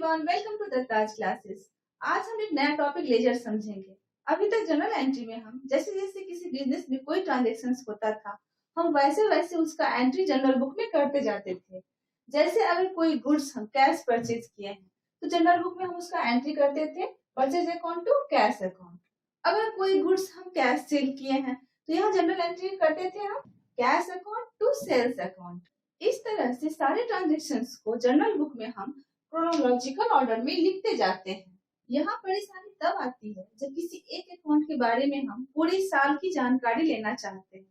Everyone, welcome to the Taj classes. आज हम एक नया टॉपिक लेजर समझेंगे। अभी तक जनरल एंट्री में हम जैसे जैसे किसी बिजनेस में कोई ट्रांजैक्शंस होता था, हम वैसे वैसे उसका एंट्री जनरल बुक में करते जाते थे। जैसे अगर कोई गुड्स हम कैश परचेज किए हैं तो जनरल बुक में हम उसका एंट्री करते थे, purchase account to cash account. अगर कोई गुड्स हम कैश सेल किए हैं तो यहाँ जनरल एंट्री करते थे हम cash account to sales account. इस तरह से सारे ट्रांजेक्शन्स को जनरल बुक में हम क्रोनोलॉजिकल ऑर्डर में लिखते जाते हैं। यहाँ परेशानी तब आती है जब किसी एक अकाउंट के बारे में हम पूरे साल की जानकारी लेना चाहते हैं।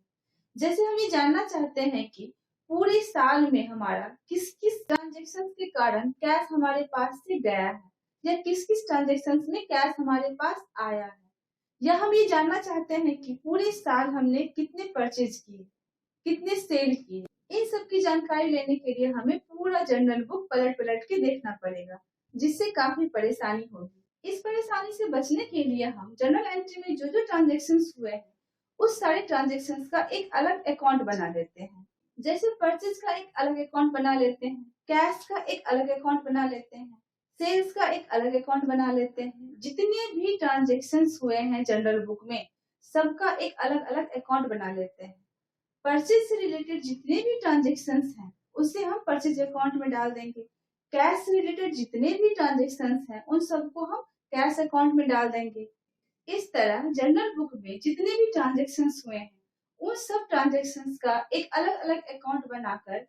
जैसे हम ये जानना चाहते हैं कि पूरे साल में हमारा किस किस ट्रांजेक्शन के कारण कैश हमारे पास से गया है या किस किस ट्रांजेक्शन में कैश हमारे पास आया है, या हम ये जानना चाहते हैं कि पूरे साल हमने कितने परचेज किए, कितने सेल किए। इन सब की जानकारी लेने के लिए हमें पूरा जर्नल बुक पलट पलट के देखना पड़ेगा, जिससे काफी परेशानी होगी। इस परेशानी से बचने के लिए हम जर्नल एंट्री में जो जो ट्रांजेक्शन्स हुए हैं उस सारे ट्रांजेक्शन्स का एक अलग अकाउंट बना लेते हैं। जैसे परचेज का एक अलग अकाउंट बना लेते हैं, कैश का एक अलग अकाउंट बना लेते हैं, सेल्स का एक अलग अकाउंट बना लेते हैं। जितने भी ट्रांजेक्शन्स हुए हैं जनरल बुक में सबका एक अलग अलग अकाउंट बना लेते हैं। परचेज से रिलेटेड जितने भी ट्रांजेक्शन्स हैं उसे हम परचेज अकाउंट में डाल देंगे। कैश से रिलेटेड जितने भी ट्रांजेक्शन्स हैं उन सबको हम कैश अकाउंट में डाल देंगे। इस तरह जनरल बुक में जितने भी ट्रांजेक्शन्स हुए हैं उन सब ट्रांजेक्शन्स का एक अलग अलग अकाउंट बनाकर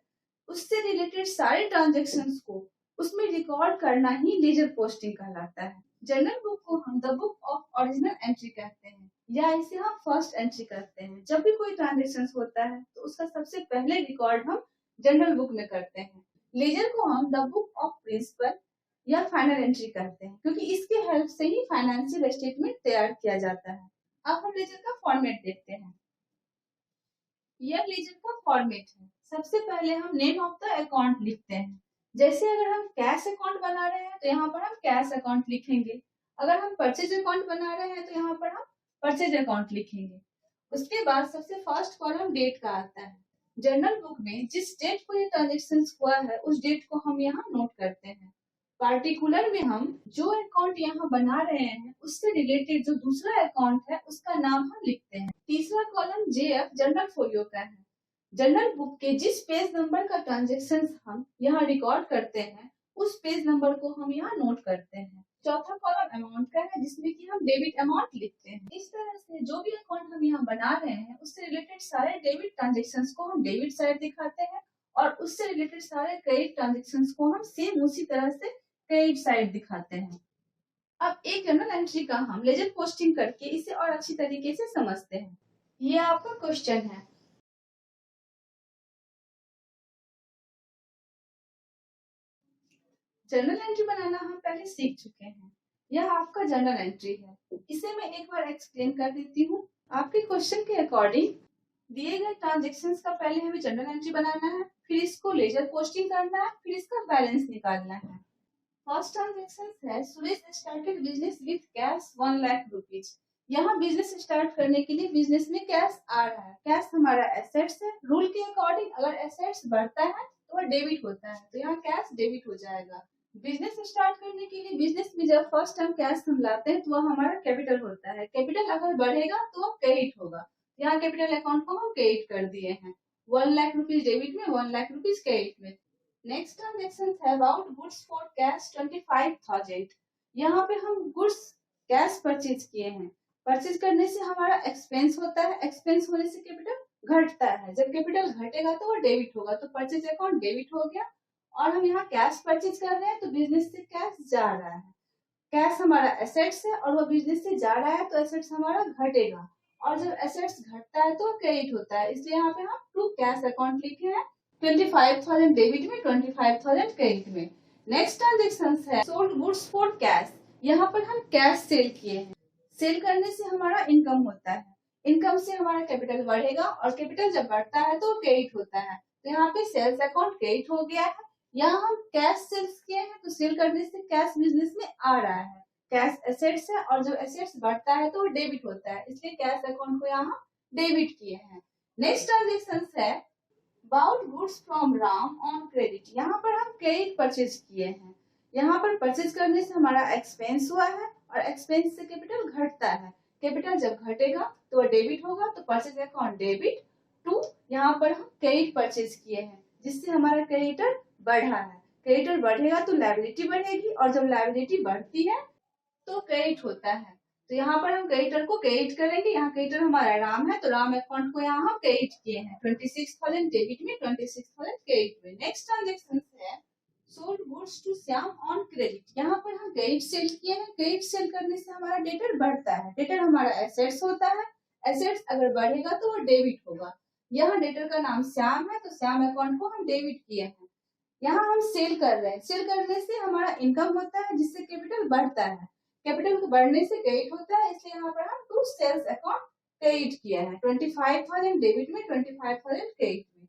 उससे रिलेटेड सारे ट्रांजेक्शन्स को उसमें रिकॉर्ड करना ही लेजर पोस्टिंग कहलाता है। जनरल बुक को हम the book of original entry कहते हैं या इसे हम फर्स्ट एंट्री करते हैं। जब भी कोई ट्रांजेक्शन होता है तो उसका सबसे पहले रिकॉर्ड हम जनरल बुक में करते हैं। लेजर को हम द बुक ऑफ प्रिंसिपल या फाइनल एंट्री करते हैं, क्योंकि इसके हेल्प से ही फाइनेंशियल स्टेटमेंट तैयार किया जाता है। अब हम लेजर का फॉर्मेट देखते हैं। यह लेजर का फॉर्मेट है। सबसे पहले हम नेम ऑफ द अकाउंट लिखते हैं। जैसे अगर हम कैश अकाउंट बना रहे हैं तो यहाँ पर हम कैश अकाउंट लिखेंगे। अगर हम परचेज अकाउंट बना रहे हैं तो यहाँ पर हम परचेज अकाउंट लिखेंगे। उसके बाद सबसे फर्स्ट कॉलम डेट का आता है। जर्नल बुक में जिस डेट को ये ट्रांजेक्शन हुआ है उस डेट को हम यहाँ नोट करते हैं। पार्टिकुलर में हम जो अकाउंट यहाँ बना रहे हैं उससे रिलेटेड जो दूसरा अकाउंट है उसका नाम हम लिखते हैं। तीसरा कॉलम जेएफ जर्नल फोलियो का है। जर्नल बुक के जिस पेज नंबर का ट्रांजेक्शन हम यहाँ रिकॉर्ड करते हैं उस पेज नंबर को हम यहाँ नोट करते हैं। चौथा कॉलम अमाउंट का है जिसमें कि हम डेबिट अमाउंट लिखते हैं। इस तरह से जो भी अकाउंट हम यहाँ बना रहे हैं उससे रिलेटेड सारे डेबिट ट्रांजेक्शन को हम डेबिट साइड दिखाते हैं और उससे रिलेटेड सारे क्रेडिट ट्रांजेक्शन को हम सेम उसी तरह से क्रेडिट साइड दिखाते हैं। अब एक जर्नल एंट्री का हम लेजर पोस्टिंग करके इसे और अच्छी तरीके से समझते हैं। ये आपका क्वेश्चन है। जर्नल एंट्री बनाना हम पहले सीख चुके हैं। यह आपका जर्नल एंट्री है। इसे मैं एक बार एक्सप्लेन कर देती हूँ। आपके क्वेश्चन के अकॉर्डिंग दिए गए ट्रांजेक्शन्स का पहले हमें जर्नल एंट्री बनाना है, फिर इसको लेजर पोस्टिंग करना है, फिर इसका बैलेंस निकालना है। फर्स्ट ट्रांजेक्शन है Suresh started business with cash 1 lakh rupees. यहाँ बिजनेस स्टार्ट करने के लिए बिजनेस में कैश आ रहा है। कैश हमारा एसेट्स है। रूल के अकॉर्डिंग अगर एसेट्स बढ़ता है तो वह डेबिट होता है, तो यहाँ कैश डेबिट हो जाएगा। बिजनेस स्टार्ट करने के लिए बिजनेस में जब फर्स्ट टाइम कैश हम लाते हैं तो वह हमारा कैपिटल होता है। कैपिटल अगर बढ़ेगा तो वह क्रेडिट होगा। यहाँ कैपिटल अकाउंट को हम क्रेडिट कर दिए हैं। 1 लाख रुपीज डेबिट में, 1 लाख रुपीज क्रेडिट में। नेक्स्ट ट्रांजेक्शन है अबाउट गुड्स फॉर कैश 25,000। यहाँ पे हम गुड्स कैश परचेज किए हैं। परचेज करने से हमारा एक्सपेंस होता है। एक्सपेंस होने से कैपिटल घटता है। जब कैपिटल घटेगा तो वो डेबिट होगा, तो परचेज अकाउंट डेबिट हो गया। और हम यहाँ कैश परचेज कर रहे हैं तो बिजनेस से कैश जा रहा है। कैश हमारा एसेट्स है और वो बिजनेस से जा रहा है तो एसेट्स हमारा घटेगा, और जब एसेट्स घटता है तो क्रेडिट होता है। इसलिए यहाँ पे हम टू कैश अकाउंट लिखे हैं। 25,000 डेबिट में, 25,000 क्रेडिट में। नेक्स्ट ट्रांजेक्शन है सोल्ड गुड्स फॉर कैश। यहाँ पर हम कैश सेल किए हैं। सेल करने से हमारा इनकम होता है। इनकम से हमारा कैपिटल बढ़ेगा और कैपिटल जब बढ़ता है तो क्रेडिट होता है, तो यहाँ पे सेल्स अकाउंट क्रेडिट हो गया है। यहाँ हम कैश सेल्स किए हैं तो सेल करने से कैश बिजनेस में आ रहा है। कैश एसेट्स है और जब एसेट्स बढ़ता है तो वो डेबिट होता है, इसलिए कैश अकाउंट को यहाँ डेबिट किए हैं। नेक्स्ट ट्रांजेक्शन है bought goods from Ram on credit. यहाँ पर हम क्रेडिट परचेज किए हैं। यहाँ पर परचेज करने से हमारा एक्सपेंस हुआ है और एक्सपेंस से कैपिटल घटता है। कैपिटल जब घटेगा तो वह डेबिट होगा, तो परचेज अकाउंट डेबिट टू, यहाँ पर हम क्रेडिट परचेज किए हैं जिससे हमारा क्रेडिटर बढ़ा है। क्रेडिटर बढ़ेगा तो लायबिलिटी बढ़ेगी और जब लायबिलिटी बढ़ती है तो क्रेडिट होता है। तो यहाँ पर हम क्रेडिटर को क्रेडिट करेंगे। यहाँ क्रेडिटर हमारा राम है तो राम अकाउंट को यहाँ हम क्रेडिट किए हैं 26,000 डेबिट में, 26,000 क्रेडिट में। नेक्स्ट ट्रांजेक्शन है sold goods to Shyam on credit. यहाँ पर हम क्रेडिट सेल किए हैं। क्रेडिट सेल करने से हमारा डेटर बढ़ता है। डेटर हमारा एसेट्स होता है। एसेट्स अगर बढ़ेगा तो वो डेबिट होगा। यहाँ डेटर का नाम श्याम है तो श्याम अकाउंट को हम डेबिट किए हैं। यहाँ हम सेल कर रहे हैं। सेल करने से हमारा इनकम होता है जिससे कैपिटल बढ़ता है। कैपिटल को बढ़ने से क्रेडिट होता है, इसलिए यहाँ पर हम टू सेल्स अकाउंट क्रेडिट किया है 25,000 डेबिट में, 25,000 क्रेडिट में।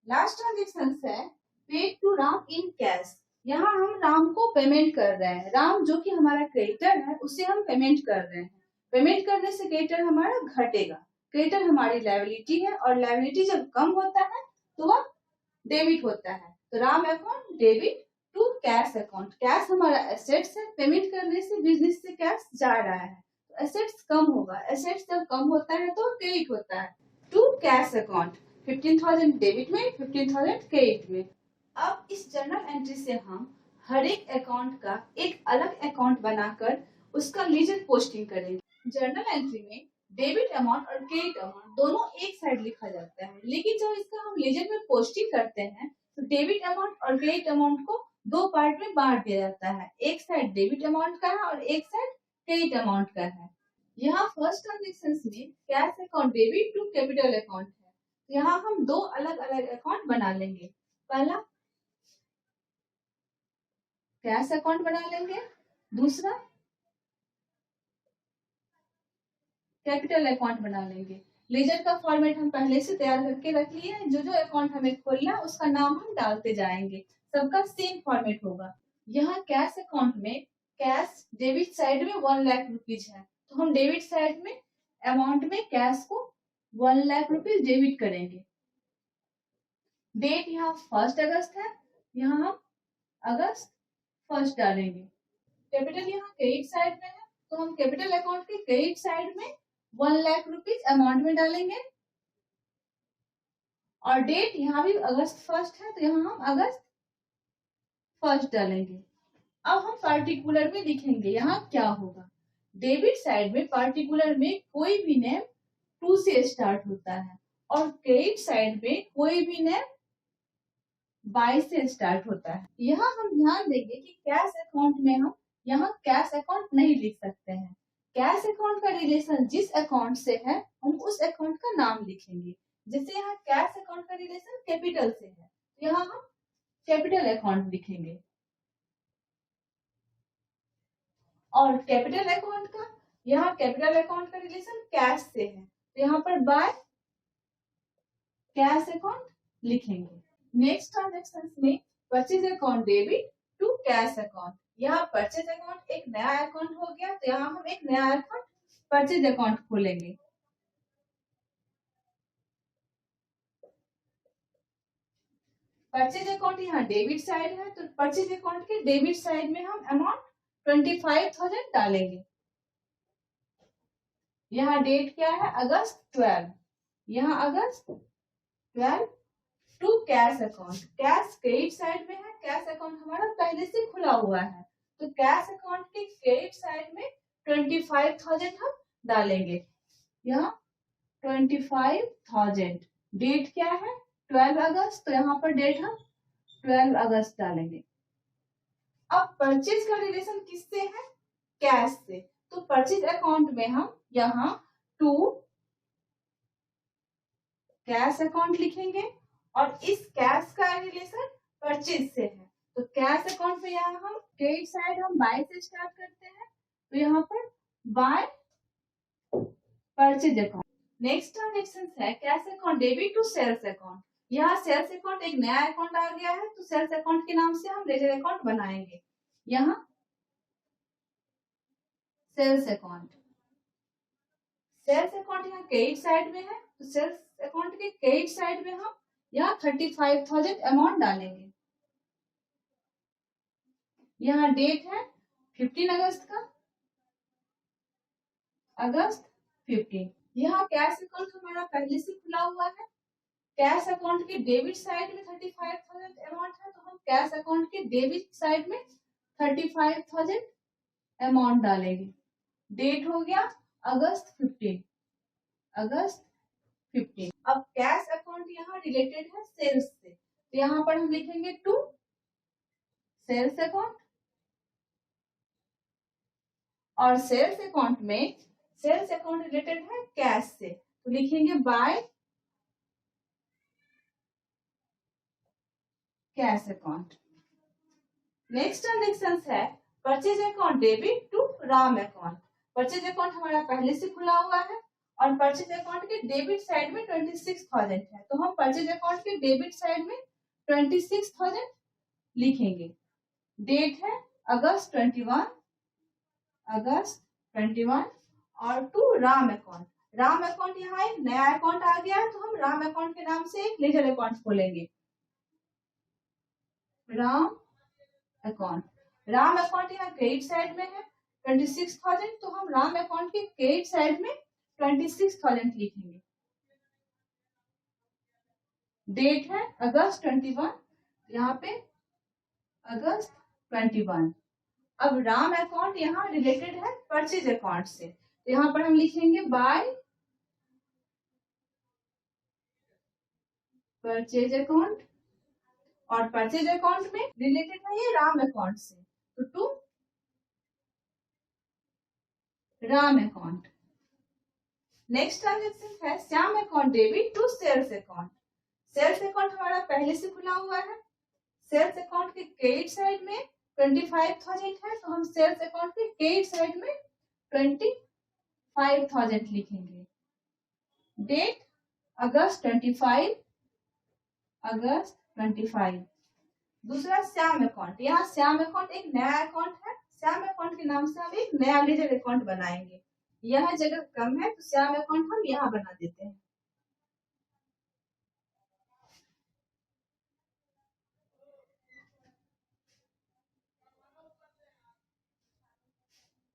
लास्ट ट्रांजेक्शन है paid to Ram in cash. यहाँ हम राम को पेमेंट कर रहे हैं। राम जो कि हमारा क्रेडिटर है उसे हम पेमेंट कर रहे हैं। पेमेंट करने से क्रेडिटर हमारा घटेगा। क्रेडिटर हमारी लायबिलिटी है और लायबिलिटी जब कम होता है तो वह डेबिट होता है। तो Ram account debit to cash account. Cash हमारा एसेट्स है। पेमेंट करने से बिजनेस से कैश जा रहा है तो एसेट्स कम होगा। एसेट्स जब कम होता है तो क्रेडिट होता है टू कैश अकाउंट। 15,000 डेबिट में, 15,000 क्रेडिट में। अब इस जर्नल एंट्री से हम हर एक अकाउंट का एक अलग अकाउंट बनाकर उसका लीजर पोस्टिंग करेंगे। जर्नल एंट्री में डेबिट अमाउंट और क्रेडिट अमाउंट दोनों एक साइड लिखा जाता है, लेकिन जब इसका हम लेजर में पोस्टिंग करते हैं तो डेबिट अमाउंट और क्रेडिट अमाउंट को दो पार्ट में बांट दिया जाता है। एक साइड डेबिट अमाउंट का है और एक साइड क्रेडिट अमाउंट का है। यहाँ फर्स्ट ट्रांजेक्शन में cash account debit to capital account है। यहाँ हम दो अलग अलग अकाउंट बना लेंगे। पहला कैश अकाउंट बना लेंगे, दूसरा कैपिटल अकाउंट बना लेंगे। लेजर का फॉर्मेट हम पहले से तैयार करके रख लिए हैं। जो जो अकाउंट हमें खोलना है उसका नाम हम डालते जाएंगे। सबका सेम फॉर्मेट होगा। यहाँ कैश अकाउंट में कैश डेबिट साइड में 1 लाख रुपीज है तो हम डेबिट साइड में अमाउंट में कैश को 1 लाख रुपीज डेबिट करेंगे। डेट यहाँ 1 अगस्त है, यहाँ हम अगस्त 1 डालेंगे। कैपिटल यहाँ क्रेडिट साइड में है तो हम कैपिटल अकाउंट के क्रेडिट साइड में 1 लाख रुपीज अमाउंट में डालेंगे और डेट यहाँ भी अगस्त 1 है तो यहाँ हम अगस्त 1 डालेंगे। अब हम पार्टिकुलर में लिखेंगे यहाँ क्या होगा। डेबिट साइड में पार्टिकुलर में कोई भी नेम 2 से स्टार्ट होता है और क्रेडिट साइड में कोई भी नेम 22 से स्टार्ट होता है। यहाँ हम ध्यान देंगे कि कैश अकाउंट में हम यहाँ कैश अकाउंट नहीं लिख सकते हैं। कैश अकाउंट का रिलेशन जिस अकाउंट से है हम उस अकाउंट का नाम लिखेंगे। जैसे यहाँ कैश अकाउंट का रिलेशन कैपिटल से है तो यहाँ हम कैपिटल अकाउंट लिखेंगे और कैपिटल अकाउंट का यहाँ कैपिटल अकाउंट का रिलेशन कैश से है तो यहाँ पर बाय कैश अकाउंट लिखेंगे। नेक्स्ट ट्रांजेक्शन में purchase account debit to cash account. यहाँ परचेज अकाउंट एक नया अकाउंट हो गया तो यहाँ हम एक नया अकाउंट परचेज अकाउंट खोलेंगे। परचेज अकाउंट यहाँ डेबिट साइड है तो परचेज अकाउंट के डेबिट साइड में हम अमाउंट 25,000 डालेंगे। यहाँ डेट क्या है अगस्त 12, यहाँ अगस्त 12 to cash account. Cash credit side में है, कैश अकाउंट हमारा पहले से खुला हुआ है तो कैश अकाउंट के क्रेडिट साइड में 25,000 हम डालेंगे। यहाँ 25,000 डेट क्या है 12 अगस्त तो यहाँ पर डेट हम 12 अगस्त डालेंगे। अब परचेज का रिलेशन किससे है कैश से तो परचेज अकाउंट में हम यहाँ टू कैश अकाउंट लिखेंगे और इस कैश का रिलेशन परचेज से है तो कैश अकाउंट में यहाँ हम क्रेडिट साइड हम बाय से स्टार्ट करते हैं तो यहाँ पर by purchase account. Next transaction है cash account debit to sales account. यहाँ सेल्स अकाउंट एक नया अकाउंट आ गया है तो सेल्स अकाउंट के नाम से हम लेजर अकाउंट बनाएंगे। यहाँ सेल्स अकाउंट यहाँ क्रेडिट साइड में है तो सेल्स अकाउंट के क्रेडिट साइड में हम यहाँ 35,000 अमाउंट डालेंगे। यहाँ डेट है 15 अगस्त का, अगस्त 15। यहाँ कैश अकाउंट हमारा पहले से खुला हुआ है। कैश अकाउंट के डेबिट साइड में 35,000 अमाउंट है, तो हम कैश अकाउंट के डेबिट साइड में 35,000 अमाउंट डालेंगे। डेट हो गया अगस्त 15, अगस्त 15। अब कैश अकाउंट यहाँ रिलेटेड है सेल्स से, तो यहाँ पर हम लिखेंगे टू सेल्स अकाउंट, और सेल्स अकाउंट में सेल्स अकाउंट रिलेटेड है कैश से, तो लिखेंगे by cash account. Next transaction है purchase account debit to Ram account. Purchase account हमारा पहले से खुला हुआ है और परचेज अकाउंट के डेबिट साइड में 26,000 है, तो हम परचेज अकाउंट के डेबिट साइड में 26,000 लिखेंगे। डेट है अगस्त 21, अगस्त 21। और to Ram account, Ram account यहाँ एक नया अकाउंट आ गया है, तो हम राम अकाउंट के नाम से एक लेजर अकाउंट खोलेंगे, राम अकाउंट। राम अकाउंट यहाँ क्रेडिट साइड में है 26,000, तो हम राम अकाउंट के क्रेडिट साइड में 26,000 लिखेंगे। डेट है अगस्त 21, यहाँ पे अगस्त 21। अब राम अकाउंट यहाँ रिलेटेड है परचेज अकाउंट से, तो यहाँ पर हम लिखेंगे बाय परचेज अकाउंट, और परचेज अकाउंट में रिलेटेड है ये राम अकाउंट से, तो to Ram account. Next transaction है Shyam account debit to sales account. Sales account हमारा पहले से खुला हुआ है। सेल्स अकाउंट के क्रेडिट साइड में 25,000 है, तो हम सेल्स अकाउंट के क्रेडिट साइड में 25,000 लिखेंगे। डेट अगस्त 25, अगस्त 25। दूसरा श्याम अकाउंट, यहाँ श्याम अकाउंट एक नया अकाउंट है, श्याम अकाउंट के नाम से हम एक नया लेजर अकाउंट बनाएंगे। यह जगह कम है, तो श्याम अकाउंट हम यहाँ बना देते हैं।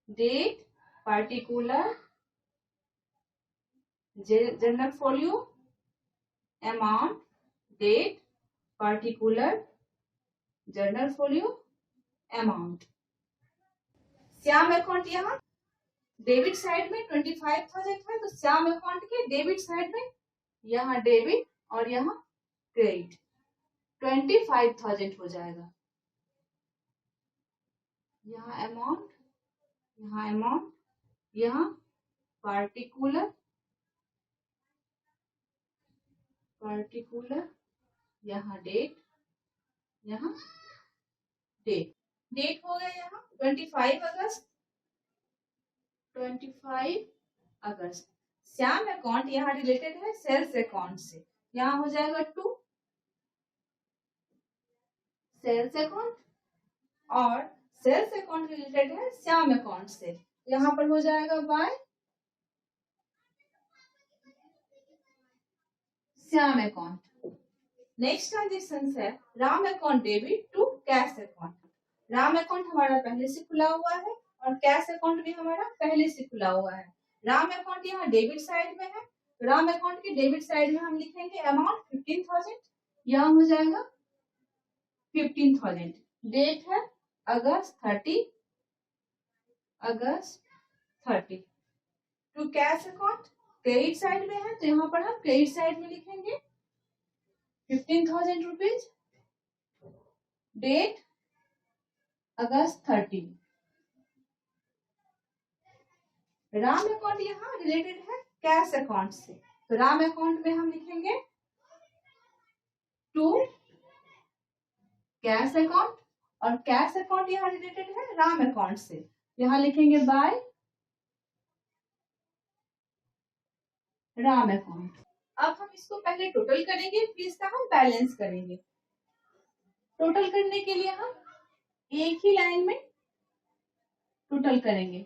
Date particular general folio amount, date particular journal folio amount. Shyam account यहाँ डेबिट साइड में 25,000 है, तो श्याम अकाउंट के डेबिट साइड में यहाँ डेबिट और यहाँ क्रेडिट 25,000 हो जाएगा। यहाँ अमाउंट, यहाँ अमाउंट, यहाँ पार्टिकुलर, पार्टिकुलर, यहाँ डेट, यहाँ डेट। डेट हो गया यहाँ 25 अगस्त, 25 अगस्त। श्याम अकाउंट यहाँ रिलेटेड है सेल्स अकाउंट से, यहाँ हो जाएगा टू सेल्स अकाउंट, और सेल्स अकाउंट रिलेटेड है श्याम अकाउंट से, यहाँ पर हो जाएगा by Shyam account. Next transaction है Ram account debit to cash account. Ram account हमारा पहले से खुला हुआ है और कैश अकाउंट भी हमारा पहले से खुला हुआ है। राम अकाउंट यहाँ डेबिट साइड में है, राम अकाउंट के डेबिट साइड में हम लिखेंगे अमाउंट 15,000, यहाँ हो जाएगा 15,000। डेट है अगस्त 30, अगस्त 30। To cash account credit side में है, तो यहाँ पर हम क्रेडिट साइड में लिखेंगे 15,000 रुपीज। डेट अगस्त 30। राम अकाउंट यहाँ रिलेटेड है कैश अकाउंट से, तो राम अकाउंट में हम लिखेंगे टू कैश अकाउंट, और कैश अकाउंट यहाँ रिलेटेड है राम अकाउंट से, यहाँ लिखेंगे बाय राम अकाउंट। अब हम इसको पहले टोटल करेंगे, फिर इसका हम बैलेंस करेंगे। टोटल करने के लिए हम एक ही लाइन में टोटल करेंगे।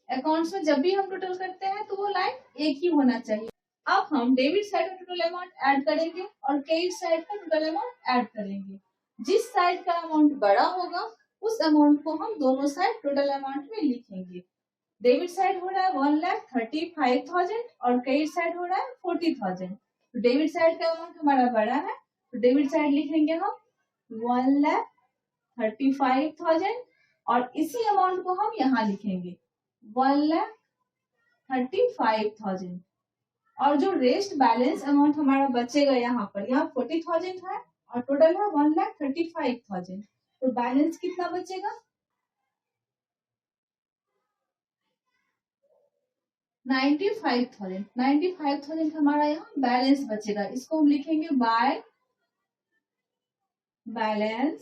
अकाउंट्स में जब भी हम टोटल करते हैं तो वो लाइन एक ही होना चाहिए। अब हम डेबिट साइड का टोटल अमाउंट ऐड करेंगे और क्रेडिट साइड का टोटल अमाउंट ऐड करेंगे। जिस साइड का अमाउंट बड़ा होगा उस अमाउंट को हम दोनों साइड टोटल अमाउंट में लिखेंगे। डेबिट साइड हो रहा है 1,35,000 और क्रेडिट साइड हो रहा है 40,000। तो डेबिट साइड का अमाउंट हमारा बड़ा है तो डेबिट साइड लिखेंगे हम 1,35,000 और इसी अमाउंट को हम यहाँ लिखेंगे 1,35,000 और जो रेस्ट बैलेंस अमाउंट हमारा बचेगा यहाँ 40,000 है और टोटल है 1,35,000। तो बैलेंस कितना बचेगा 95,000। 95,000 हमारा यहाँ बैलेंस बचेगा। इसको हम लिखेंगे by balance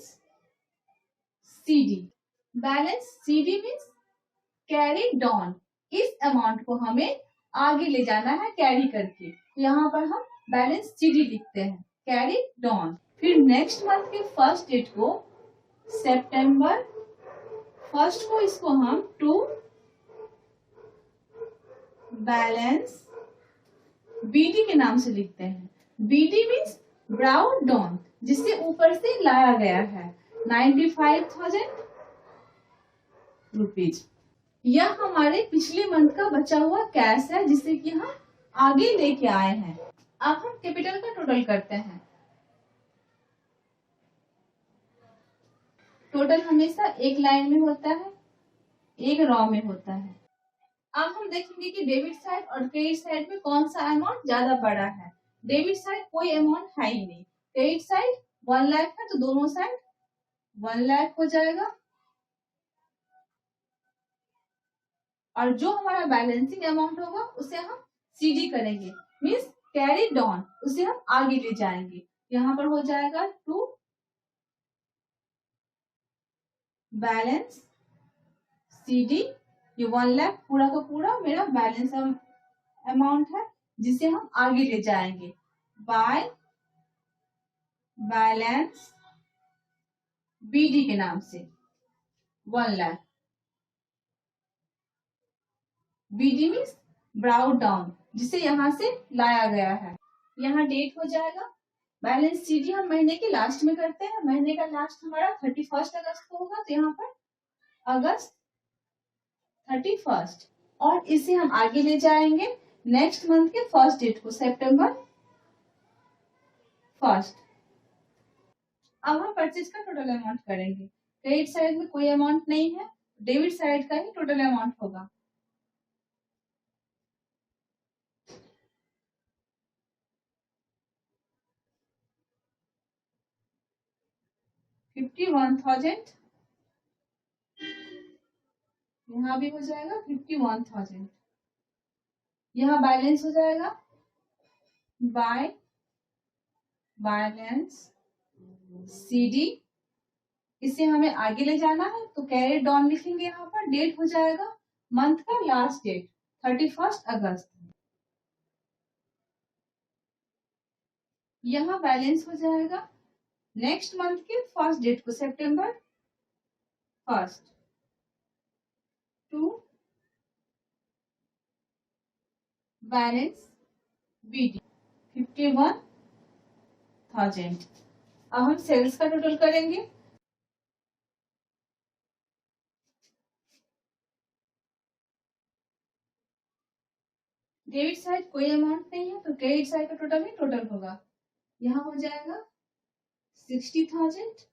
CD. Balance CD means carry down. इस अमाउंट को हमें आगे ले जाना है कैरी करके। यहाँ पर हम बैलेंस सीडी लिखते हैं कैरी डाउन। फिर नेक्स्ट मंथ के फर्स्ट डेट को सितंबर फर्स्ट को इसको हम टू बैलेंस बीडी के नाम से लिखते हैं। बीडी मीन्स ब्राउट डाउन, जिससे ऊपर से लाया गया है 95,000 रुपीज। यह हमारे पिछले मंथ का बचा हुआ कैश है जिसे कि हम आगे लेके आए हैं। अब हम कैपिटल का टोटल करते हैं। टोटल हमेशा एक लाइन में होता है, एक रॉ में होता है। अब हम देखेंगे कि डेबिट साइड और क्रेडिट साइड में कौन सा अमाउंट ज्यादा बड़ा है। डेबिट साइड कोई अमाउंट है ही नहीं। क्रेडिट साइड 1 लाख है तो दोनों साइड 1 लाख हो जाएगा और जो हमारा बैलेंसिंग अमाउंट होगा उसे हम सीडी करेंगे मीन्स कैरी डाउन, उसे हम आगे ले जाएंगे। यहाँ पर हो जाएगा टू बैलेंस सीडी। ये 1 लाख पूरा का पूरा मेरा बैलेंस अमाउंट है जिसे हम आगे ले जाएंगे बाय बैलेंस बीडी के नाम से 1 lakh. BD means brought down, जिसे यहाँ से लाया गया है। यहाँ डेट हो जाएगा। बैलेंस सीडी हम महीने के लास्ट में करते हैं। महीने का लास्ट हमारा 31 अगस्त को होगा तो यहाँ पर अगस्त 31 और इसे हम आगे ले जाएंगे नेक्स्ट मंथ के फर्स्ट डेट को सितंबर 1। अब हम परचेज का टोटल अमाउंट करेंगे। क्रेडिट साइड में कोई अमाउंट नहीं है, डेबिट साइड का ही टोटल अमाउंट होगा। $51,000 यहाँ भी हो जाएगा 51,000। यहाँ बैलेंस हो जाएगा बाय बैलेंस सीडी। इसे हमें आगे ले जाना है तो कैरी डाउन लिखेंगे। यहाँ पर डेट हो जाएगा मंथ का लास्ट डेट 31 अगस्त। यहाँ बैलेंस हो जाएगा नेक्स्ट मंथ के फर्स्ट डेट को सितंबर 1 टू बैलेंस बीडी 51,000। अब हम सेल्स का टोटल करेंगे। डेबिट साइड कोई अमाउंट नहीं है तो क्रेडिट साइड का टोटल ही टोटल होगा। यहाँ हो जाएगा 60,000।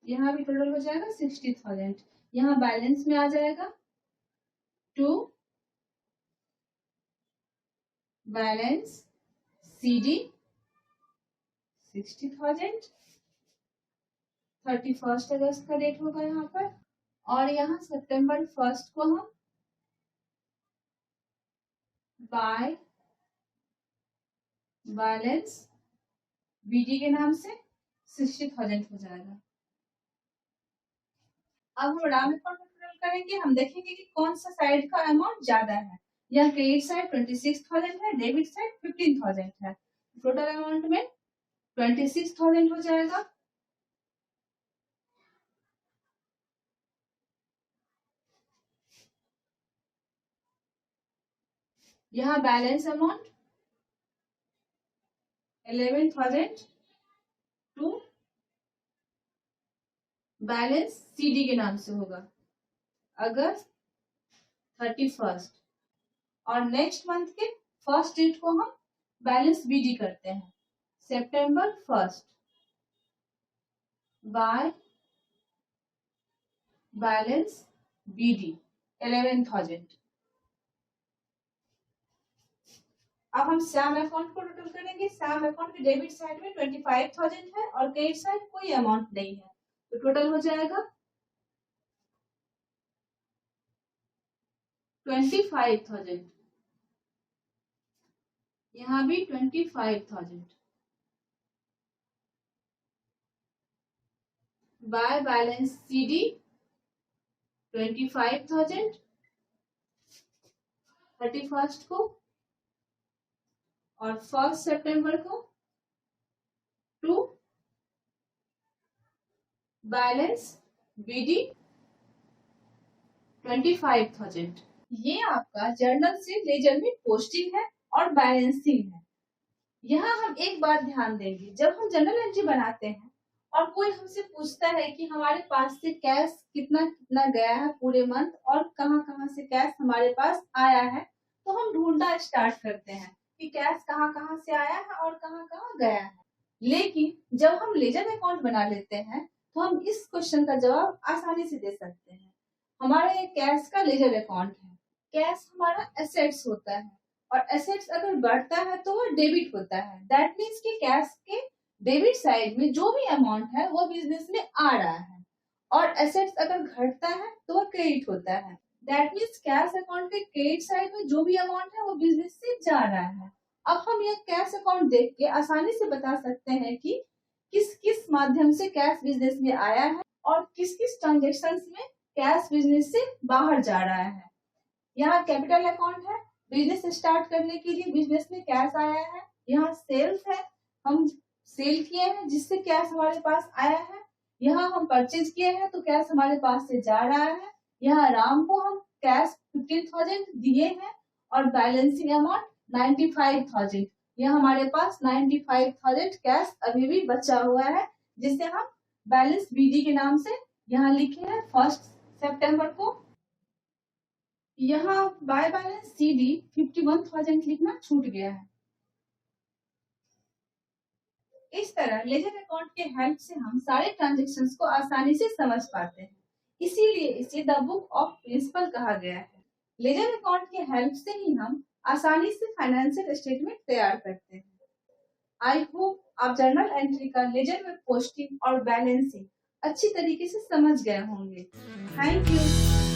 यहाँ भी टोटल हो जाएगा 60,000। यहाँ बैलेंस में आ जाएगा टू बैलेंस सीडी 60,000। 31 अगस्त का डेट होगा यहाँ पर और यहाँ सितंबर 1 को हम बाय बैलेंस बीडी के नाम से 60,000 हो जाएगा। अब हम राम अकाउंट टोटल करेंगे। हम देखेंगे कि कौन सा साइड का अमाउंट ज्यादा है। यहाँ क्रेडिट साइड 26,000 है, डेबिट साइड 15,000 है। टोटल अमाउंट में 26,000 हो जाएगा। यहाँ balance amount 11,000 to balance CD के नाम से होगा अगस्त 31 और नेक्स्ट मंथ के फर्स्ट डेट को हम बैलेंस बीडी करते हैं सितंबर 1 बाय बैलेंस बीडी 11,000। अब हम सैम अकाउंट को टोटल करेंगे। सैम अकाउंट के डेबिट साइड में 25,000 है और क्रेडिट साइड कोई अमाउंट नहीं है, तो टोटल हो जाएगा 25,000। यहाँ भी 25,000 बाय बैलेंस सीडी 25,000 31 को और 1 सितंबर को टू बैलेंस बीडी 25,000। ये आपका जर्नल से लेजर में पोस्टिंग है और बैलेंसिंग है। यहाँ हम एक बात ध्यान देंगे, जब हम जर्नल एंट्री बनाते हैं और कोई हमसे पूछता है कि हमारे पास से कैश कितना कितना गया है पूरे मंथ और कहाँ कहाँ से कैश हमारे पास आया है, तो हम ढूंढना स्टार्ट करते हैं कि कैश कहाँ कहाँ से आया है और कहाँ कहाँ गया है। लेकिन जब हम लेजर अकाउंट बना लेते हैं तो हम इस क्वेश्चन का जवाब आसानी से दे सकते हैं। हमारे कैश का लेजर अकाउंट है। कैश हमारा एसेट्स होता है और एसेट्स अगर बढ़ता है तो वो डेबिट होता है। दैट मीन्स कि कैश के डेबिट साइड में जो भी अमाउंट है वो बिजनेस में आ रहा है और एसेट्स अगर घटता है तो वो क्रेडिट होता है। दैट मीन्स कैश अकाउंट के क्रेडिट साइड में जो भी अमाउंट है वो बिजनेस से जा रहा है। अब हम यह कैश अकाउंट देख के आसानी से बता सकते हैं कि किस किस माध्यम से कैश बिजनेस में आया है और किस किस ट्रांजेक्शन में कैश बिजनेस से बाहर जा रहा है। यहाँ कैपिटल अकाउंट है, बिजनेस स्टार्ट करने के लिए बिजनेस में कैश आया है। यहाँ सेल्स है, हम सेल किए हैं जिससे कैश हमारे पास आया है। यहाँ हम परचेज किए हैं तो कैश हमारे पास से जा रहा है। यहाँ राम को हम कैश 15,000 दिए हैं और बैलेंसिंग अमाउंट 95,000। यह हमारे पास 95,000 कैश अभी भी बचा हुआ है जिसे हम बैलेंस बीडी के नाम से यहाँ लिखे हैं 1 सितंबर को। यहाँ बाय बैलेंस सीडी 51,000 लिखना छूट गया है। इस तरह लेजर अकाउंट के हेल्प से हम सारे ट्रांजैक्शंस को आसानी से समझ पाते हैं, इसीलिए इसे द बुक ऑफ प्रिंसिपल कहा गया है। लेजर अकाउंट के हेल्प से ही हम आसानी से फाइनेंशियल स्टेटमेंट तैयार करते हैं। आई होप आप जर्नल एंट्री का लेजर में पोस्टिंग और बैलेंसिंग अच्छी तरीके से समझ गए होंगे। Thank you.